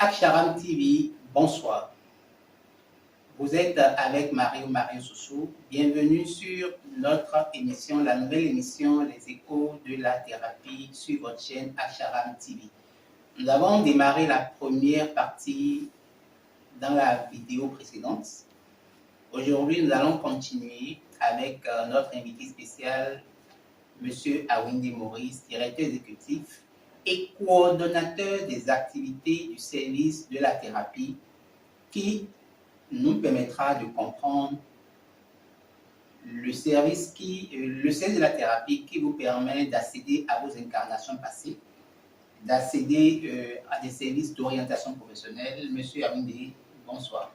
Aksharam TV, bonsoir. Vous êtes avec Mario Soussou. Bienvenue sur notre émission, la nouvelle émission Les Échos de la thérapie sur votre chaîne Aksharam TV. Nous avons démarré la première partie dans la vidéo précédente. Aujourd'hui, nous allons continuer avec notre invité spécial, M. Awinde Maurice, directeur exécutif et coordonnateur des activités du service de la thérapie, qui nous permettra de comprendre le service de la thérapie qui vous permet d'accéder à vos incarnations passées, d'accéder à des services d'orientation professionnelle. Monsieur Awinde, bonsoir.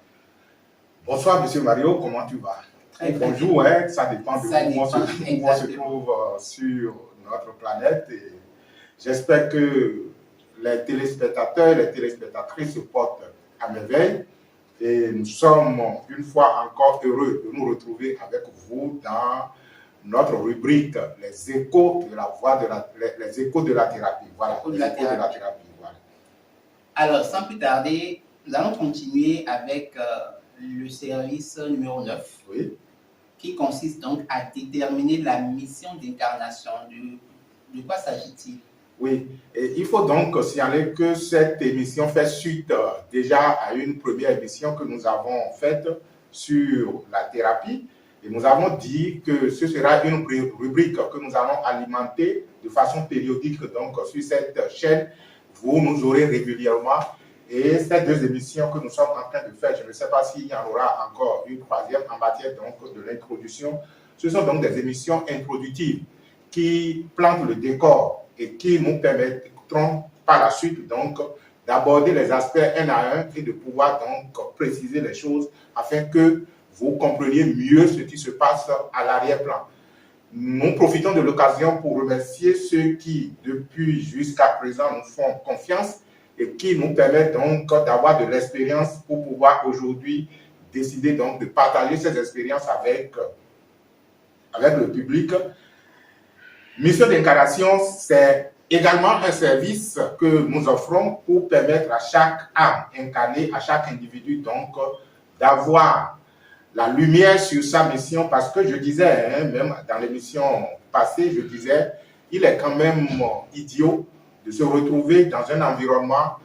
Bonsoir, Monsieur Mario, comment tu vas? Très bien. Bonjour, ça dépend de où on se trouve sur notre planète. Et j'espère que les téléspectateurs et les téléspectatrices se portent à merveille. Et nous sommes une fois encore heureux de nous retrouver avec vous dans notre rubrique Les échos de la voix les échos de la thérapie. Voilà, les échos de la thérapie. Voilà. Alors, sans plus tarder, nous allons continuer avec le service numéro 9, oui, qui consiste donc à déterminer la mission d'incarnation. De quoi s'agit-il? Oui, et il faut donc signaler que cette émission fait suite déjà à une première émission que nous avons faite sur la thérapie. Et nous avons dit que ce sera une rubrique que nous allons alimenter de façon périodique donc sur cette chaîne. Vous nous aurez régulièrement. Et ces deux émissions que nous sommes en train de faire, je ne sais pas s'il y en aura encore une troisième en matière donc de l'introduction. Ce sont donc des émissions introductives qui plantent le décor et qui nous permettront par la suite donc d'aborder les aspects un à un et de pouvoir donc préciser les choses afin que vous compreniez mieux ce qui se passe à l'arrière-plan. Nous profitons de l'occasion pour remercier ceux qui, depuis jusqu'à présent, nous font confiance et qui nous permettent donc d'avoir de l'expérience pour pouvoir aujourd'hui décider donc de partager ces expériences avec le public. Mission d'incarnation, c'est également un service que nous offrons pour permettre à chaque âme incarnée, à chaque individu donc d'avoir la lumière sur sa mission, parce que je disais, même dans l'émission passée, je disais, il est quand même idiot de se retrouver dans un environnement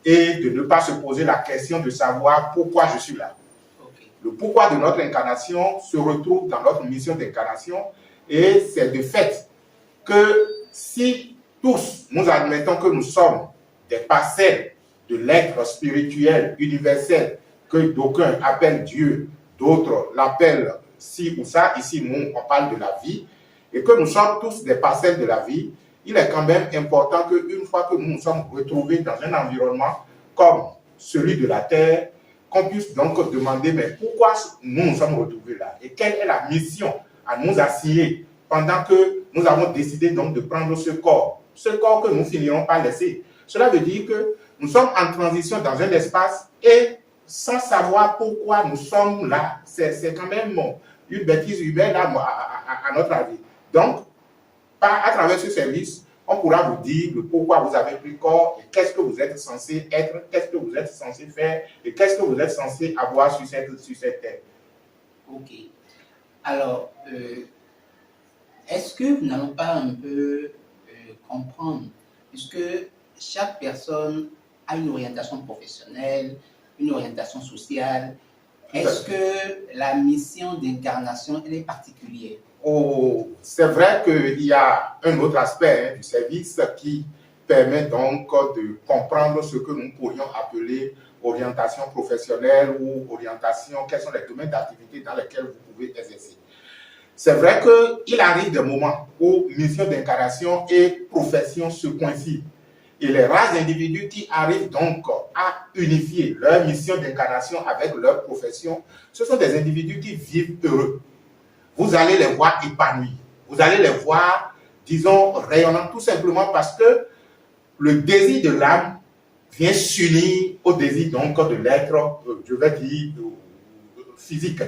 et de ne pas se poser la question de savoir pourquoi je suis là. Okay. Le pourquoi de notre incarnation se retrouve dans notre mission d'incarnation, et c'est de fait que si tous nous admettons que nous sommes des parcelles de l'être spirituel universel que d'aucuns appellent Dieu, d'autres l'appellent ci ou ça, ici nous on parle de la vie, et que nous sommes tous des parcelles de la vie, il est quand même important qu'une fois que nous nous sommes retrouvés dans un environnement comme celui de la Terre, qu'on puisse donc demander mais pourquoi nous nous sommes retrouvés là et quelle est la mission à nous assigner pendant que nous avons décidé donc de prendre ce corps que nous finirons par laisser. Cela veut dire que nous sommes en transition dans un espace et sans savoir pourquoi nous sommes là. C'est quand même une bêtise humaine à notre avis. Donc, à travers ce service, on pourra vous dire le pourquoi vous avez pris corps et qu'est-ce que vous êtes censé être, qu'est-ce que vous êtes censé faire et qu'est-ce que vous êtes censé avoir sur cette terre. Ok. Alors, est-ce que nous n'allons pas un peu comprendre, puisque chaque personne a une orientation professionnelle, une orientation sociale, est-ce que la mission d'incarnation, elle est particulière? Oh, c'est vrai qu'il y a un autre aspect du service qui permet donc de comprendre ce que nous pourrions appeler orientation professionnelle ou orientation, quels sont les domaines d'activité dans lesquels vous pouvez exercer. C'est vrai qu'il arrive des moments où mission d'incarnation et profession se coïncident. Et les rares individus qui arrivent donc à unifier leur mission d'incarnation avec leur profession, ce sont des individus qui vivent heureux. Vous allez les voir épanouis. Vous allez les voir, disons, rayonnants, tout simplement parce que le désir de l'âme vient s'unir au désir donc de l'être, je vais dire, physique.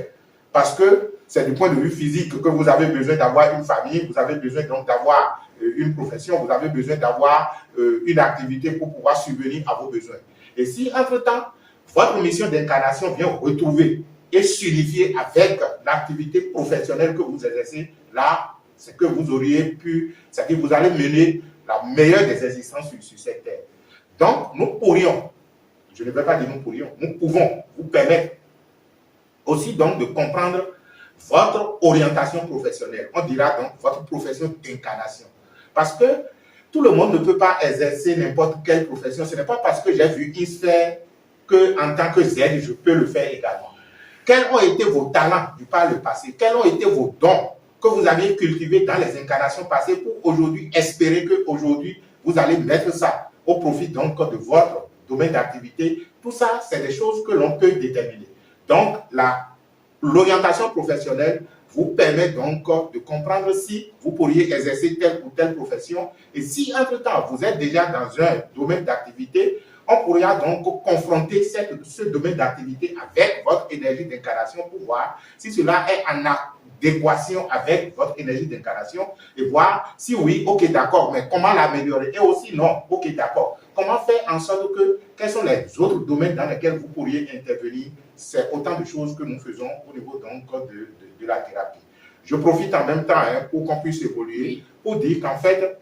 Parce que c'est du point de vue physique que vous avez besoin d'avoir une famille, vous avez besoin donc d'avoir une profession, vous avez besoin d'avoir une activité pour pouvoir subvenir à vos besoins. Et si, entre-temps, votre mission d'incarnation vient retrouver et s'unifier avec l'activité professionnelle que vous exercez, là, c'est que vous auriez pu, c'est que vous allez mener la meilleure des existences sur cette terre. Donc, nous pourrions, je ne vais pas dire nous pourrions, nous pouvons vous permettre aussi donc de comprendre votre orientation professionnelle. On dira donc votre profession d'incarnation. Parce que tout le monde ne peut pas exercer n'importe quelle profession. Ce n'est pas parce que j'ai vu X faire qu'en tant que Z, je peux le faire également. Quels ont été vos talents du par le passé? Quels ont été vos dons que vous avez cultivés dans les incarnations passées pour aujourd'hui espérer qu'aujourd'hui, vous allez mettre ça au profit donc de votre domaine d'activité? Tout ça, c'est des choses que l'on peut déterminer. Donc, l'orientation professionnelle vous permet donc de comprendre si vous pourriez exercer telle ou telle profession. Et si, entre-temps, vous êtes déjà dans un domaine d'activité, on pourra donc confronter ce domaine d'activité avec votre énergie d'incarnation pour voir si cela est en adéquation avec votre énergie d'incarnation et voir si oui, ok, d'accord, mais comment l'améliorer? Et aussi non, ok, d'accord. Comment faire en sorte que, quels sont les autres domaines dans lesquels vous pourriez intervenir? C'est autant de choses que nous faisons au niveau donc de la thérapie. Je profite en même temps pour qu'on puisse évoluer, pour dire qu'en fait,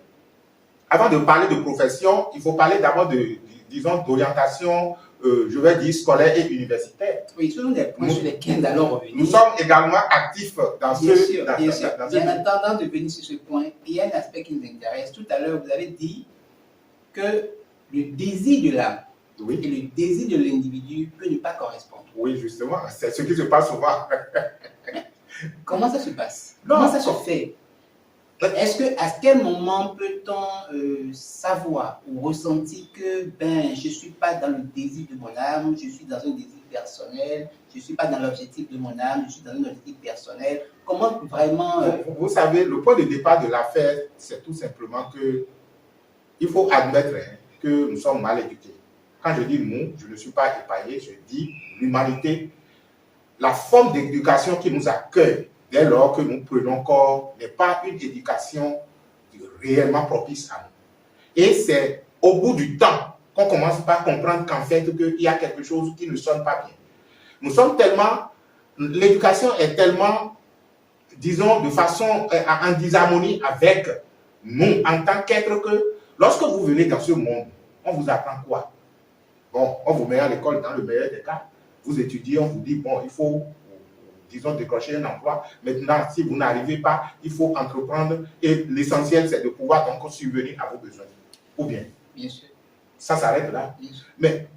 avant de parler de profession, il faut parler d'abord disons, d'orientation, je vais dire, scolaire et universitaire. Oui, ce sont des points sur lesquels nous allons revenir. Nous sommes également actifs dans bien sûr. En attendant de venir sur ce point, il y a un aspect qui nous intéresse. Tout à l'heure, vous avez dit que le désir de l'âme et le désir de l'individu peut ne pas correspondre. Oui, justement, c'est ce qui se passe souvent. Comment ça se passe? Comment ça se fait? Est-ce que, à quel moment peut-on savoir ou ressentir que je ne suis pas dans le désir de mon âme, je suis dans un désir personnel, je ne suis pas dans l'objectif de mon âme, je suis dans un objectif personnel? Comment vraiment... Vous savez, le point de départ de l'affaire, c'est tout simplement que il faut admettre que nous sommes mal éduqués. Quand je dis nous, je ne suis pas épargné, je dis l'humanité. La forme d'éducation qui nous accueille dès lors que nous prenons corps n'est pas une éducation réellement propice à nous. Et c'est au bout du temps qu'on commence par comprendre qu'en fait, qu'il y a quelque chose qui ne sonne pas bien. Nous sommes tellement, l'éducation est tellement, disons, de façon en disharmonie avec nous en tant qu'être que lorsque vous venez dans ce monde, on vous apprend quoi? Bon, on vous met à l'école dans le meilleur des cas. Vous étudiez, on vous dit, bon, il faut, disons, décrocher un emploi. Maintenant, si vous n'arrivez pas, il faut entreprendre. Et l'essentiel, c'est de pouvoir donc subvenir à vos besoins. Ou bien? Bien sûr. Ça s'arrête là. Mais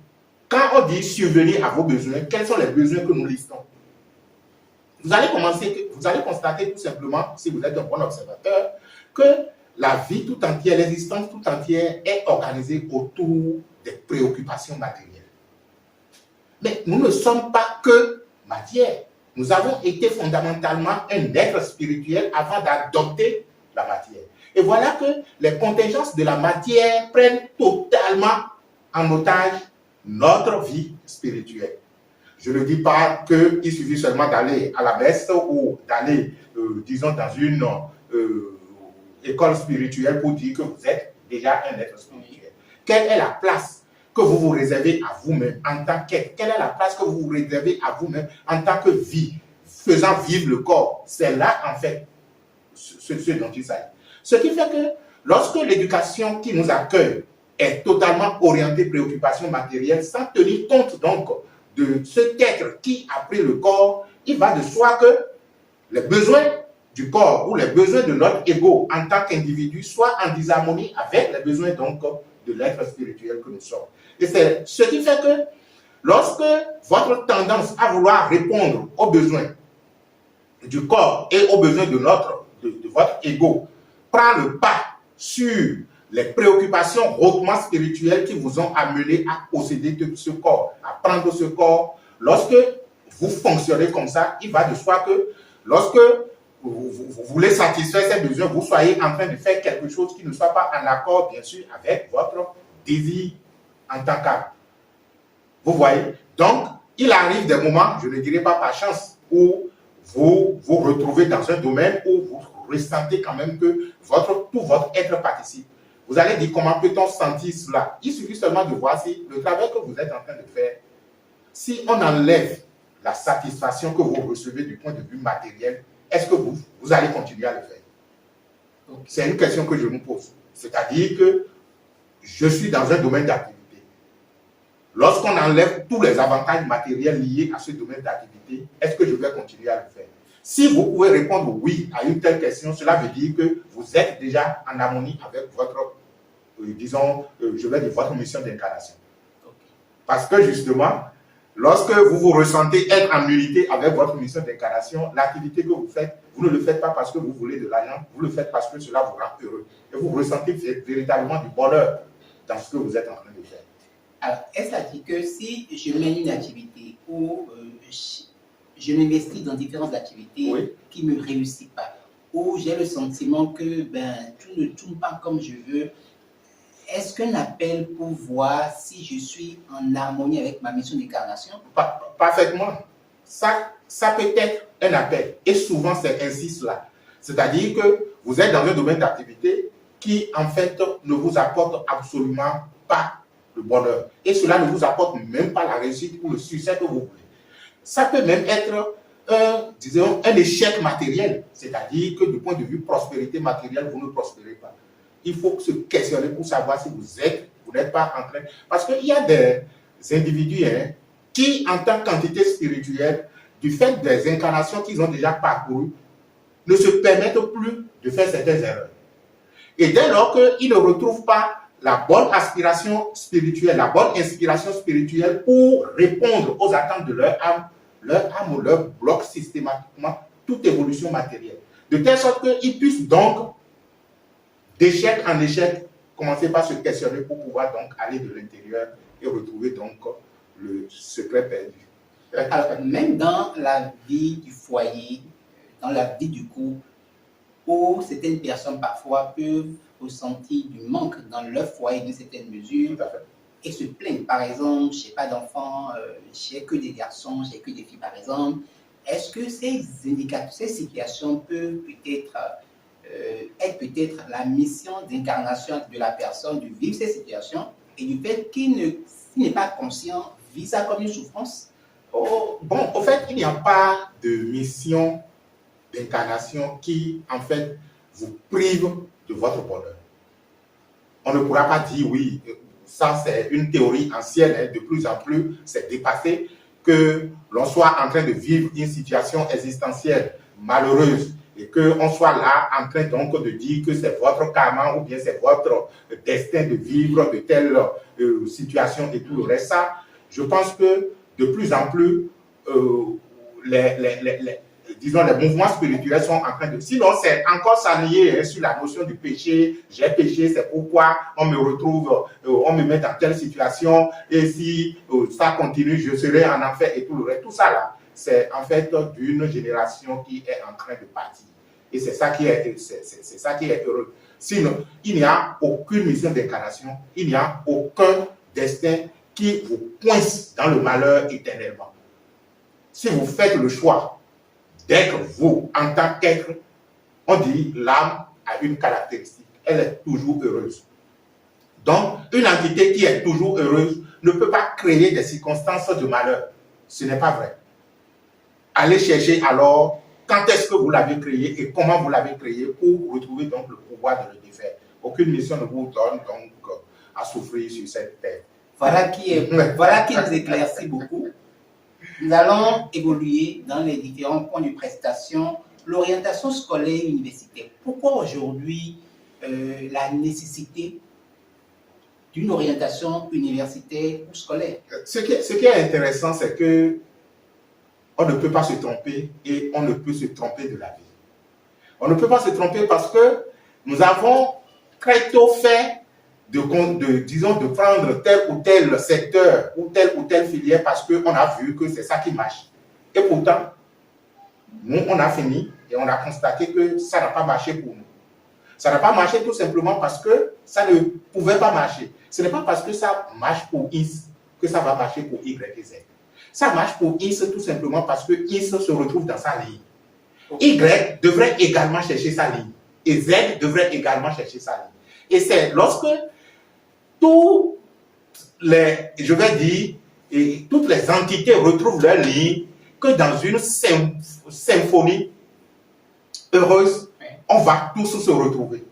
quand on dit subvenir à vos besoins, quels sont les besoins que nous listons? Vous allez constater tout simplement, si vous êtes un bon observateur, que la vie tout entière, l'existence tout entière est organisée autour des préoccupations matérielles. Mais nous ne sommes pas que matière. Nous avons été fondamentalement un être spirituel avant d'adopter la matière. Et voilà que les contingences de la matière prennent totalement en otage notre vie spirituelle. Je ne dis pas qu'il suffit seulement d'aller à la messe ou d'aller, disons, dans une école spirituelle pour dire que vous êtes déjà un être spirituel. Quelle est la place que vous vous réservez à vous-même en tant qu'être? Quelle est la place que vous vous réservez à vous-même en tant que vie, faisant vivre le corps? C'est là, en fait, ce dont il s'agit. Ce qui fait que lorsque l'éducation qui nous accueille est totalement orientée préoccupation matérielle, sans tenir compte donc de cet être qui a pris le corps, il va de soi que les besoins du corps ou les besoins de notre ego en tant qu'individu soient en disharmonie avec les besoins donc de l'être spirituel que nous sommes. Et c'est ce qui fait que lorsque votre tendance à vouloir répondre aux besoins du corps et aux besoins de votre ego prend le pas sur les préoccupations hautement spirituelles qui vous ont amené à posséder ce corps, à prendre ce corps, lorsque vous fonctionnez comme ça, il va de soi que lorsque vous voulez satisfaire ces besoins, vous soyez en train de faire quelque chose qui ne soit pas en accord, bien sûr, avec votre désir en tant qu'âme. Vous voyez? Donc, il arrive des moments, je ne dirais pas par chance, où vous vous retrouvez dans un domaine où vous ressentez quand même que tout votre être participe. Vous allez dire comment peut-on sentir cela? Il suffit seulement de voir si le travail que vous êtes en train de faire, si on enlève la satisfaction que vous recevez du point de vue matériel, est-ce que vous allez continuer à le faire? C'est une question que je me pose. C'est-à-dire que je suis dans un domaine d'activité. Lorsqu'on enlève tous les avantages matériels liés à ce domaine d'activité, est-ce que je vais continuer à le faire? Si vous pouvez répondre oui à une telle question, cela veut dire que vous êtes déjà en harmonie avec votre, je vais dire votre mission d'incarnation. Parce que justement, lorsque vous vous ressentez être en unité avec votre mission d'incarnation, l'activité que vous faites, vous ne le faites pas parce que vous voulez de l'argent, vous le faites parce que cela vous rend heureux. Et vous ressentez véritablement du bonheur dans ce que vous êtes en train de faire. Alors, est-ce à dire que si je mène une activité où je m'investis dans différentes activités qui ne me réussissent pas, où j'ai le sentiment que tout ne tourne pas comme je veux, est-ce qu'un appel pour voir si je suis en harmonie avec ma mission d'incarnation? Parfaitement. Ça peut être un appel. Et souvent, c'est ainsi cela. C'est-à-dire que vous êtes dans un domaine d'activité qui, en fait, ne vous apporte absolument pas le bonheur. Et cela ne vous apporte même pas la réussite ou le succès que vous voulez. Ça peut même être un échec matériel. C'est-à-dire que du point de vue prospérité matérielle, vous ne prospérez pas. Il faut se questionner pour savoir si vous n'êtes pas en train... Parce qu'il y a des individus qui, en tant qu'entité spirituelle, du fait des incarnations qu'ils ont déjà parcourues, ne se permettent plus de faire certaines erreurs. Et dès lors qu'ils ne retrouvent pas la bonne aspiration spirituelle, la bonne inspiration spirituelle pour répondre aux attentes de leur âme bloque systématiquement toute évolution matérielle. De telle sorte qu'ils puissent donc, d'échec en échec, commencer par se questionner pour pouvoir donc aller de l'intérieur et retrouver donc le secret perdu. Alors, même dans la vie du foyer, dans la vie du couple, où certaines personnes parfois peuvent ressentir du manque dans leur foyer d'une certaine mesure et se plaignent. Par exemple, je n'ai pas d'enfants, j'ai que des garçons, j'ai que des filles par exemple. Est-ce que ces indicateurs, ces situations peuvent peut-être être peut-être la mission d'incarnation de la personne de vivre ces situations et du fait qu'il n'est pas conscient, vit ça comme une souffrance? Bon, au fait, il n'y a pas de mission d'incarnation qui, en fait, vous prive de votre bonheur. On ne pourra pas dire, oui, ça c'est une théorie ancienne, de plus en plus, c'est dépassé, que l'on soit en train de vivre une situation existentielle malheureuse et qu'on soit là en train donc de dire que c'est votre karma ou bien c'est votre destin de vivre de telle situation et tout le reste. Ça, je pense que de plus en plus, disons, les mouvements spirituels sont en train de... Sinon, c'est encore s'allier sur la notion du péché. J'ai péché, c'est pourquoi on me retrouve, on me met dans telle situation. Et si ça continue, je serai en enfer et tout le reste. Tout ça, là, c'est en fait d'une génération qui est en train de partir. Et c'est ça qui est heureux. Sinon, il n'y a aucune mission d'incarnation. Il n'y a aucun destin qui vous coince dans le malheur éternellement. Si vous faites le choix d'être vous en tant qu'être, on dit l'âme a une caractéristique, elle est toujours heureuse. Donc, une entité qui est toujours heureuse ne peut pas créer des circonstances de malheur. Ce n'est pas vrai. Allez chercher alors quand est-ce que vous l'avez créé et comment vous l'avez créé pour retrouver donc le pouvoir de le défaire. Aucune mission ne vous donne donc à souffrir sur cette terre. Voilà qui nous éclaircit beaucoup. Nous allons évoluer dans les différents points de prestation. L'orientation scolaire et universitaire. Pourquoi aujourd'hui la nécessité d'une orientation universitaire ou scolaire? Ce qui est intéressant, c'est que on ne peut pas se tromper et on ne peut se tromper de la vie. On ne peut pas se tromper parce que nous avons très tôt fait de prendre tel ou tel secteur ou telle filière parce qu'on a vu que c'est ça qui marche. Et pourtant, nous, on a fini et on a constaté que ça n'a pas marché pour nous. Ça n'a pas marché tout simplement parce que ça ne pouvait pas marcher. Ce n'est pas parce que ça marche pour X que ça va marcher pour Y et Z. Ça marche pour X tout simplement parce que X se retrouve dans sa ligne. Y devrait également chercher sa ligne. Et Z devrait également chercher sa ligne. Et c'est lorsque tous les, je vais dire, et toutes les entités retrouvent leur ligne que dans une symphonie heureuse, on va tous se retrouver.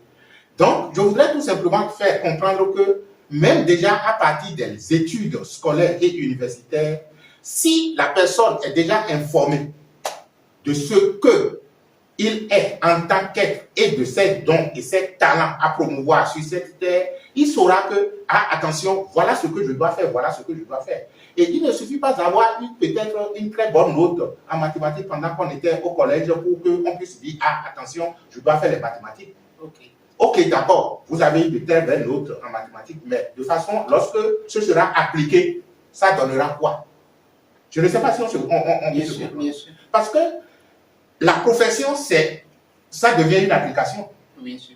Donc, je voudrais tout simplement faire comprendre que même déjà à partir des études scolaires et universitaires, si la personne est déjà informée de ce qu'il est en tant qu'être et de ses dons et ses talents à promouvoir sur cette terre, il saura que, ah, attention, voilà ce que je dois faire, voilà ce que je dois faire. Et il ne suffit pas d'avoir peut-être une très bonne note en mathématiques pendant qu'on était au collège pour qu'on puisse dire, ah, attention, je dois faire les mathématiques. Ok, d'accord, vous avez eu de très belles notes en mathématiques, mais de façon, lorsque ce sera appliqué, ça donnera quoi? Je ne sais pas si on se bien sûr, bien sûr. Parce que la profession, ça devient une application. Bien sûr.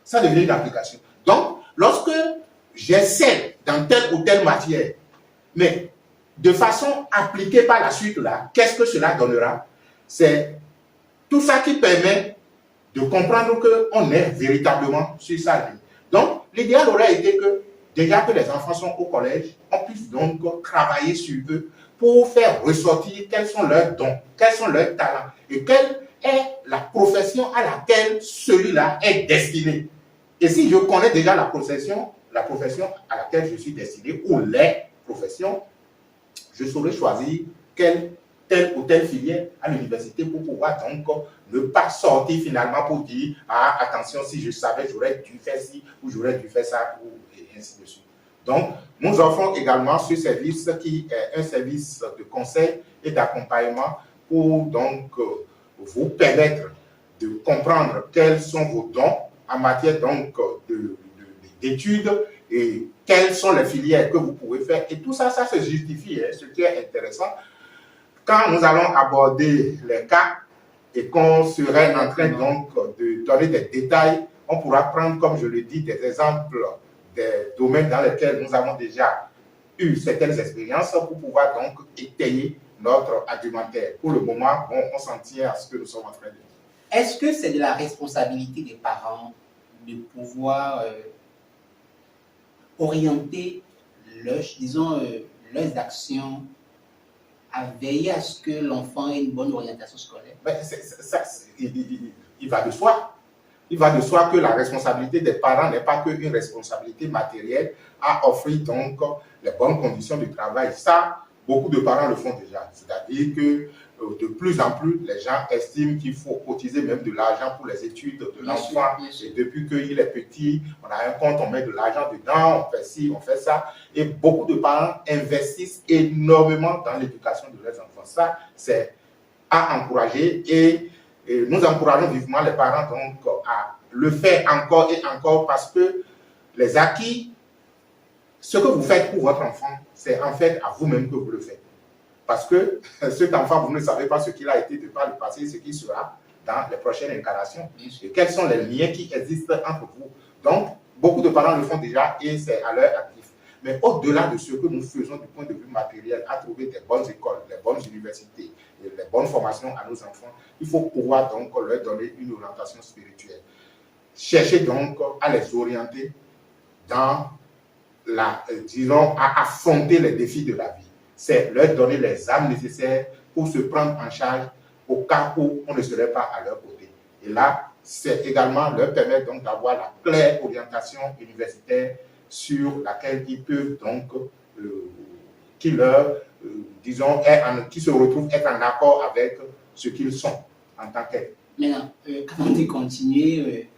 Ça devient une application. Donc, lorsque j'essaie dans telle ou telle matière, mais de façon appliquée par la suite, là, qu'est-ce que cela donnera? C'est tout ça qui permet de comprendre qu'on est véritablement sur sa ligne. Donc, l'idéal aurait été que, déjà que les enfants sont au collège, on puisse donc travailler sur eux pour faire ressortir quels sont leurs dons, quels sont leurs talents et quelle est la profession à laquelle celui-là est destiné. Et si je connais déjà la profession à laquelle je suis destiné ou les professions, je saurais choisir telle ou telle filière à l'université pour pouvoir donc ne pas sortir finalement pour dire ah attention, si je savais j'aurais dû faire ci ou j'aurais dû faire ça et ainsi de suite. Donc nous offrons également ce service qui est un service de conseil et d'accompagnement pour donc vous permettre de comprendre quels sont vos dons en matière donc d'études et quelles sont les filières que vous pouvez faire. Et tout ça, ça se justifie. Hein, ce qui est intéressant, quand nous allons aborder les cas et qu'on serait en train donc de donner des détails, on pourra prendre, comme je le dis, des exemples des domaines dans lesquels nous avons déjà eu certaines expériences pour pouvoir donc étayer notre argumentaire. Pour le moment, on s'en tient à ce que nous sommes en train de dire. Est-ce que c'est de la responsabilité des parents de pouvoir orienter leurs actions à veiller à ce que l'enfant ait une bonne orientation scolaire? Ben, il va de soi. Il va de soi que la responsabilité des parents n'est pas qu'une responsabilité matérielle à offrir donc les bonnes conditions de travail. Ça, beaucoup de parents le font déjà. C'est-à-dire que de plus en plus, les gens estiment qu'il faut cotiser même de l'argent pour les études de l'enfant. Et depuis qu'il est petit, on a un compte, on met de l'argent dedans, on fait ci, on fait ça. Et beaucoup de parents investissent énormément dans l'éducation de leurs enfants. Ça, c'est à encourager et nous encourageons vivement les parents donc à le faire encore et encore parce que les acquis, ce que vous faites pour votre enfant, c'est en fait à vous-même que vous le faites. Parce que cet enfant, vous ne savez pas ce qu'il a été de par le passé, ce qu'il sera dans les prochaines incarnations. Et quels sont les liens qui existent entre vous. Donc, beaucoup de parents le font déjà et c'est à leur actif. Mais au-delà de ce que nous faisons du point de vue matériel, à trouver des bonnes écoles, des bonnes universités, et les bonnes formations à nos enfants, il faut pouvoir donc leur donner une orientation spirituelle. Chercher donc à les orienter dans disons, à affronter les défis de la vie. C'est leur donner les armes nécessaires pour se prendre en charge au cas où on ne serait pas à leur côté. Et là, c'est également leur permettre donc d'avoir la claire orientation universitaire sur laquelle ils peuvent donc, qui leur, disons, qui se retrouvent être en accord avec ce qu'ils sont en tant qu'être. Maintenant, avant de continuer,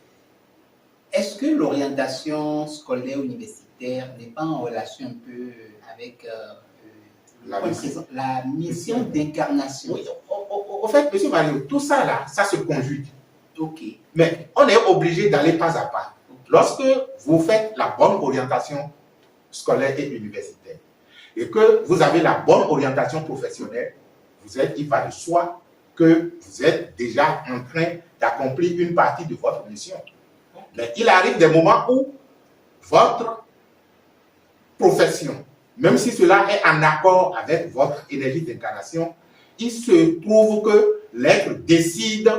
est-ce que l'orientation scolaire universitaire n'est pas en relation un peu avec la mission d'incarnation? Oui, au fait, M. Mario, tout ça là, ça se conjugue. Ok. Mais on est obligé d'aller pas à pas. Okay. Lorsque vous faites la bonne orientation scolaire et universitaire et que vous avez la bonne orientation professionnelle, il va de soi que vous êtes déjà en train d'accomplir une partie de votre mission. Mais il arrive des moments où votre profession, même si cela est en accord avec votre énergie d'incarnation, il se trouve que l'être décide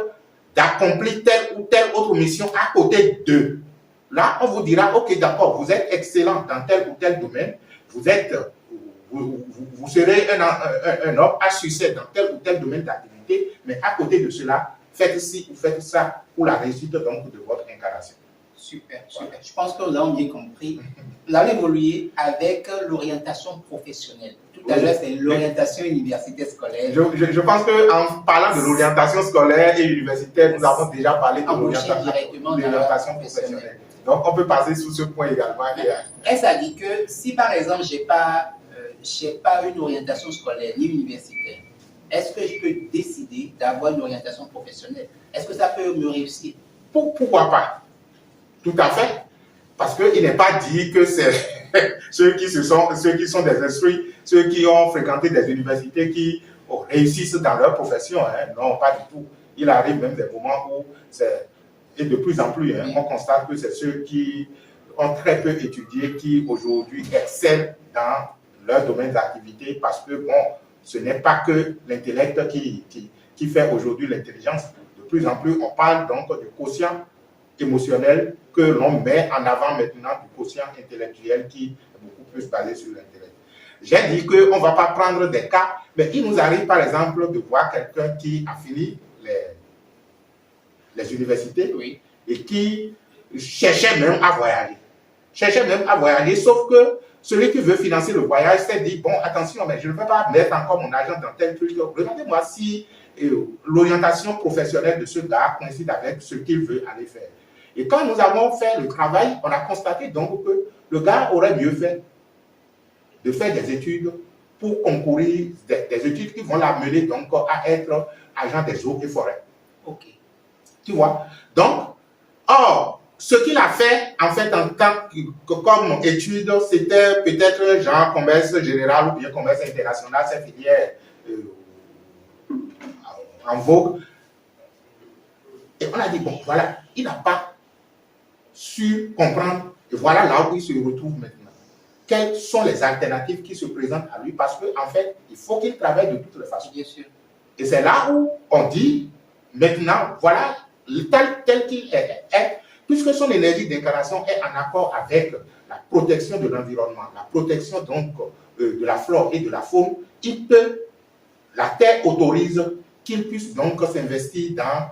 d'accomplir telle ou telle autre mission à côté d'eux. Là, on vous dira, ok, d'accord, vous êtes excellent dans tel ou tel domaine, vous serez un homme à succès dans tel ou tel domaine d'activité, mais à côté de cela, faites ci ou faites ça pour la réussite donc, de votre incarnation. Super, super. Je pense que nous avons bien compris. Nous allons évoluer avec l'orientation professionnelle. Tout à l'heure, c'est l'orientation universitaire scolaire. Je pense qu'en parlant de l'orientation scolaire et universitaire, nous avons déjà parlé de l'orientation professionnelle. Donc, on peut passer sur ce point également. Est-ce à dire que si, par exemple, je n'ai pas une orientation scolaire ni universitaire, est-ce que je peux décider d'avoir une orientation professionnelle? Est-ce que ça peut me réussir? Pourquoi pas? Tout à fait. Parce qu'il n'est pas dit que c'est ceux qui sont des instruits, ceux qui ont fréquenté des universités qui réussissent dans leur profession. Hein. Non, pas du tout. Il arrive même des moments où et de plus en plus, on constate que c'est ceux qui ont très peu étudié qui aujourd'hui excellent dans leur domaine d'activité parce que, bon, ce n'est pas que l'intellect qui fait aujourd'hui l'intelligence. De plus en plus, on parle donc du quotient émotionnel que l'on met en avant maintenant du quotient intellectuel qui est beaucoup plus basé sur l'intellect. J'ai dit qu'on ne va pas prendre des cas, mais il nous arrive par exemple de voir quelqu'un qui a fini les universités et qui cherchait même à voyager. Sauf que celui qui veut financer le voyage s'est dit, bon, attention, mais je ne peux pas mettre encore mon argent dans tel truc. Regardez-moi si l'orientation professionnelle de ce gars coïncide avec ce qu'il veut aller faire. Et quand nous avons fait le travail, on a constaté donc que le gars aurait mieux fait de faire des études pour concourir, des études qui vont l'amener donc à être agent des eaux et forêts. Ok. Tu vois? Donc, ce qu'il a fait, en fait, en tant que comme étude, c'était peut-être genre commerce général ou bien commerce international, cette filière en vogue. Et on a dit, bon, voilà, il n'a pas su comprendre, et voilà là où il se retrouve maintenant. Quelles sont les alternatives qui se présentent à lui? Parce qu'en fait, il faut qu'il travaille de toutes les façons. Bien sûr. Et c'est là où on dit, maintenant, voilà, tel qu'il est, puisque son énergie d'incarnation est en accord avec la protection de l'environnement, la protection donc de la flore et de la faune, la Terre autorise qu'il puisse donc s'investir dans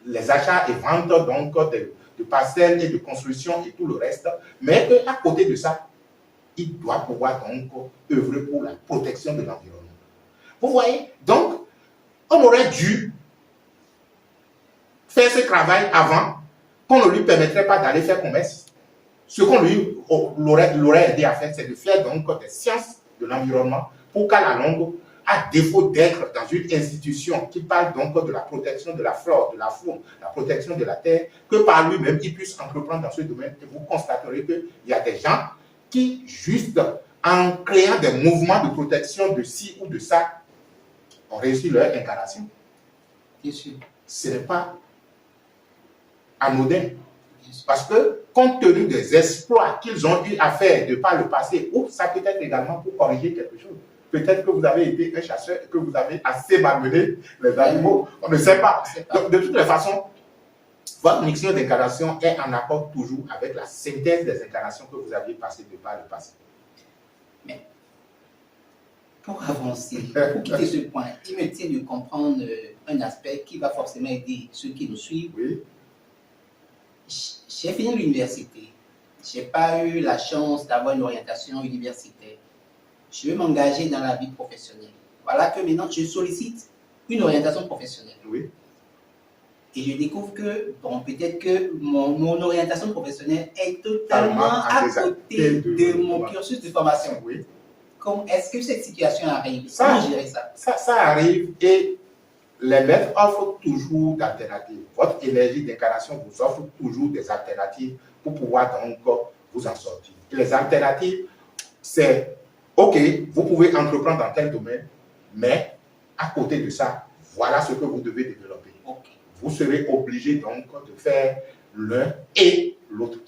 les achats et ventes donc de parcelles et de construction et tout le reste, mais qu'à côté de ça, il doit pouvoir donc œuvrer pour la protection de l'environnement. Vous voyez? Donc, on aurait dû faire ce travail avant qu'on ne lui permettrait pas d'aller faire commerce. Ce qu'on l'aurait aidé à faire, c'est de faire donc des sciences de l'environnement pour qu'à la longue, à défaut d'être dans une institution qui parle donc de la protection de la flore, de la faune, la protection de la terre, que par lui-même, il puisse entreprendre dans ce domaine. Et vous constaterez qu'il y a des gens qui, juste en créant des mouvements de protection de ci ou de ça, ont réussi leur incarnation. Bien sûr. Ce n'est pas anodin. Parce que, compte tenu des exploits qu'ils ont eu à faire de par le passé, ou ça peut être également pour corriger quelque chose. Peut-être que vous avez été un chasseur et que vous avez assez malmené les animaux. On ne sait pas. Donc, de toutes les façons, votre mission d'incarnation est en accord toujours avec la synthèse des incarnations que vous aviez passées de par le passé. Mais, pour avancer, pour quitter ce point, il me tient de comprendre un aspect qui va forcément aider ceux qui nous suivent. Oui. J'ai fini l'université. Je n'ai pas eu la chance d'avoir une orientation universitaire. Je veux m'engager dans la vie professionnelle. Voilà que maintenant, je sollicite une orientation professionnelle. Oui. Et je découvre que, bon, peut-être que mon orientation professionnelle est totalement à côté de mon cursus de formation. Oui. Est-ce que cette situation arrive? Comment gérer ça? Ça arrive et les maîtres offrent toujours d'alternatives. Votre énergie d'incarnation vous offre toujours des alternatives pour pouvoir donc vous en sortir. Et les alternatives, c'est OK, vous pouvez entreprendre dans tel domaine, mais à côté de ça, voilà ce que vous devez développer. Okay. Vous serez obligé donc de faire l'un et l'autre.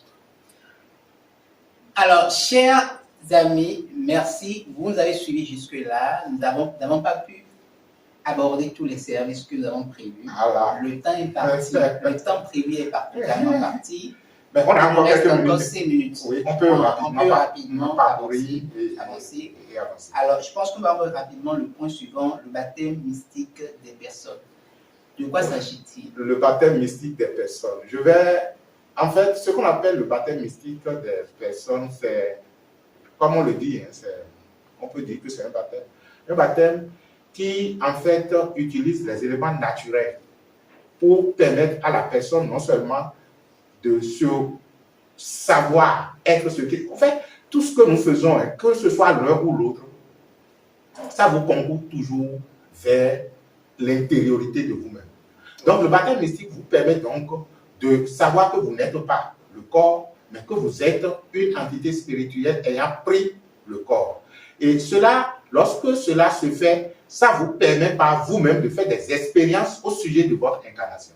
Alors, chers amis, merci. Vous nous avez suivis jusque-là. Nous n'avons pas pu aborder tous les services que nous avons prévus. Voilà. Le temps est parti. Le temps prévu est totalement parti. Mais on a encore quelques minutes. 5 minutes. Oui, on peut rapidement avancer. Et avancer. Alors, je pense qu'on va voir rapidement le point suivant, le baptême mystique des personnes. De quoi s'agit-il? Le baptême mystique des personnes. En fait, ce qu'on appelle le baptême mystique des personnes, c'est, comme on le dit, on peut dire que c'est un baptême. Un baptême qui, en fait, utilise les éléments naturels pour permettre à la personne non seulement de se savoir être ce qu'il... En fait, tout ce que nous faisons, que ce soit l'un ou l'autre, ça vous concourt toujours vers l'intériorité de vous-même. Donc, le baptême mystique vous permet donc de savoir que vous n'êtes pas le corps, mais que vous êtes une entité spirituelle ayant pris le corps. Et cela, lorsque cela se fait, ça vous permet par vous-même de faire des expériences au sujet de votre incarnation.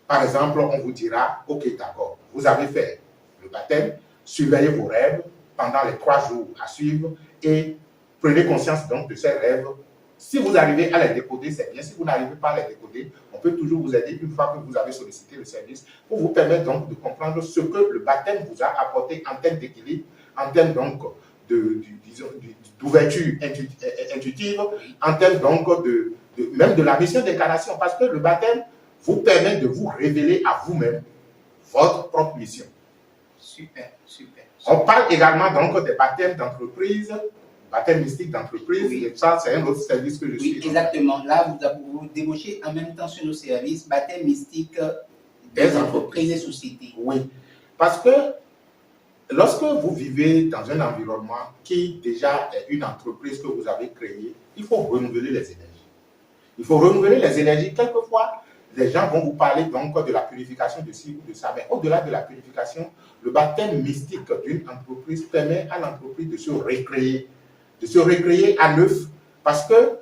Par exemple, on vous dira, ok, d'accord, vous avez fait le baptême, surveillez vos rêves pendant les 3 jours à suivre et prenez conscience donc de ces rêves. Si vous arrivez à les décoder, c'est bien. Si vous n'arrivez pas à les décoder, on peut toujours vous aider une fois que vous avez sollicité le service pour vous permettre donc de comprendre ce que le baptême vous a apporté en termes d'équilibre, en termes donc d'ouverture intuitive, en termes donc même de la mission d'incarnation, parce que le baptême vous permet de vous révéler à vous-même votre propre mission. Super, super. On parle également donc des baptêmes d'entreprise, baptême mystique d'entreprise, oui. Et ça c'est un autre service que je suis. Oui, exactement. Là, vous débauchez en même temps sur nos services, baptême mystique des entreprises et sociétés. Oui, parce que lorsque vous vivez dans un environnement qui déjà est une entreprise que vous avez créée, il faut renouveler les énergies. Il faut renouveler les énergies. Quelquefois, les gens vont vous parler donc de la purification de ci ou de ça. Mais au-delà de la purification, le baptême mystique d'une entreprise permet à l'entreprise de se recréer à neuf, parce que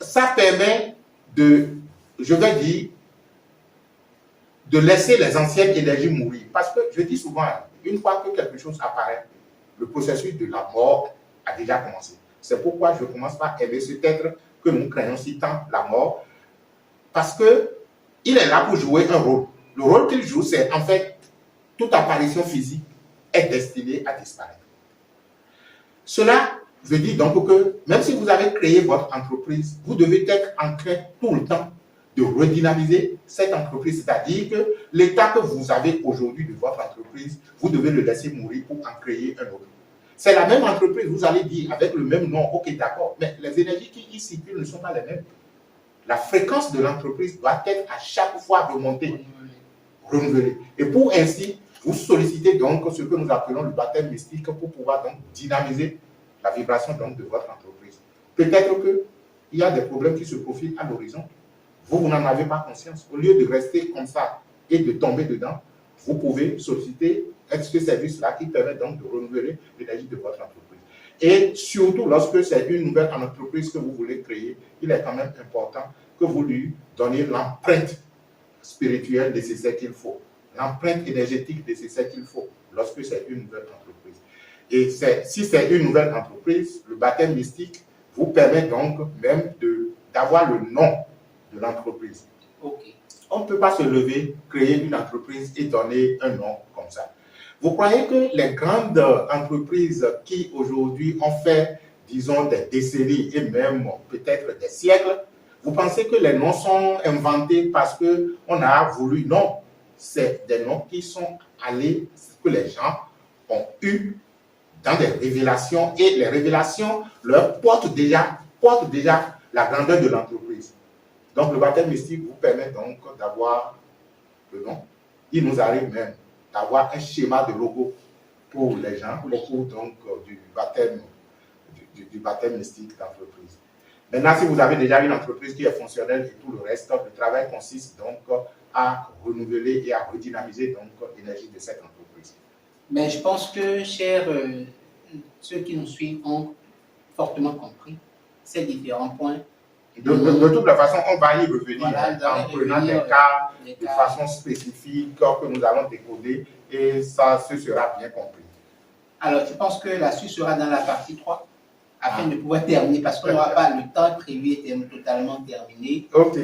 ça permet de, je vais dire, de laisser les anciennes énergies mourir. Parce que je dis souvent, une fois que quelque chose apparaît, le processus de la mort a déjà commencé. C'est pourquoi je commence par aimer cet être que nous craignons si tant, la mort, parce qu'il est là pour jouer un rôle. Le rôle qu'il joue, c'est en fait, toute apparition physique est destinée à disparaître. Cela veut dire donc que même si vous avez créé votre entreprise, vous devez être en train tout le temps de redynamiser cette entreprise, c'est-à-dire que l'état que vous avez aujourd'hui de votre entreprise, vous devez le laisser mourir pour en créer un autre. C'est la même entreprise, vous allez dire avec le même nom, ok d'accord, mais les énergies qui y circulent ne sont pas les mêmes. La fréquence de l'entreprise doit être à chaque fois remontée, renouvelée. Et pour ainsi, vous sollicitez donc ce que nous appelons le baptême mystique pour pouvoir donc dynamiser la vibration donc de votre entreprise. Peut-être qu'il y a des problèmes qui se profilent à l'horizon. Vous n'en avez pas conscience. Au lieu de rester comme ça et de tomber dedans, vous pouvez solliciter ce service-là qui permet donc de renouveler l'énergie de votre entreprise. Et surtout, lorsque c'est une nouvelle entreprise que vous voulez créer, il est quand même important que vous lui donniez l'empreinte spirituelle nécessaire qu'il faut, l'empreinte énergétique nécessaire qu'il faut lorsque c'est une nouvelle entreprise. Et si c'est une nouvelle entreprise, le baptême mystique vous permet donc même d'avoir le nom de l'entreprise. Okay. On ne peut pas se lever, créer une entreprise et donner un nom comme ça. Vous croyez que les grandes entreprises qui aujourd'hui ont fait, disons, des décennies et même peut-être des siècles, vous pensez que les noms sont inventés parce qu'on a voulu? Non, c'est des noms qui sont allés, que les gens ont eu dans des révélations, et les révélations leur portent déjà la grandeur de l'entreprise. Donc le baptême mystique vous permet donc d'avoir le nom. Il nous arrive même d'avoir un schéma de logo pour les gens, au cours donc du baptême mystique d'entreprise. Maintenant, si vous avez déjà une entreprise qui est fonctionnelle et tout le reste, le travail consiste donc à renouveler et à redynamiser donc l'énergie de cette entreprise. Mais je pense que, chers ceux qui nous suivent ont fortement compris ces différents points. De toute façon, on va y revenir, voilà, en prenant des cas de façon spécifique que nous allons décoder, et ça, ce sera bien compris. Alors, je pense que la suite sera dans la partie 3. afin de pouvoir terminer, parce qu'on n'aura pas le temps prévu et totalement terminé. Ok.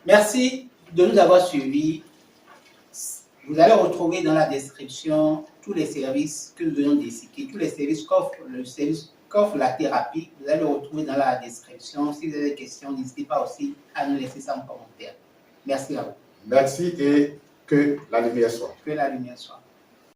Merci de nous avoir suivis. Vous allez retrouver dans la description tous les services que nous venons de citer, tous les services qu'offre la thérapie. Vous allez le retrouver dans la description. Si vous avez des questions, n'hésitez pas aussi à nous laisser ça en commentaire. Merci à vous. Merci et que la lumière soit. Que la lumière soit.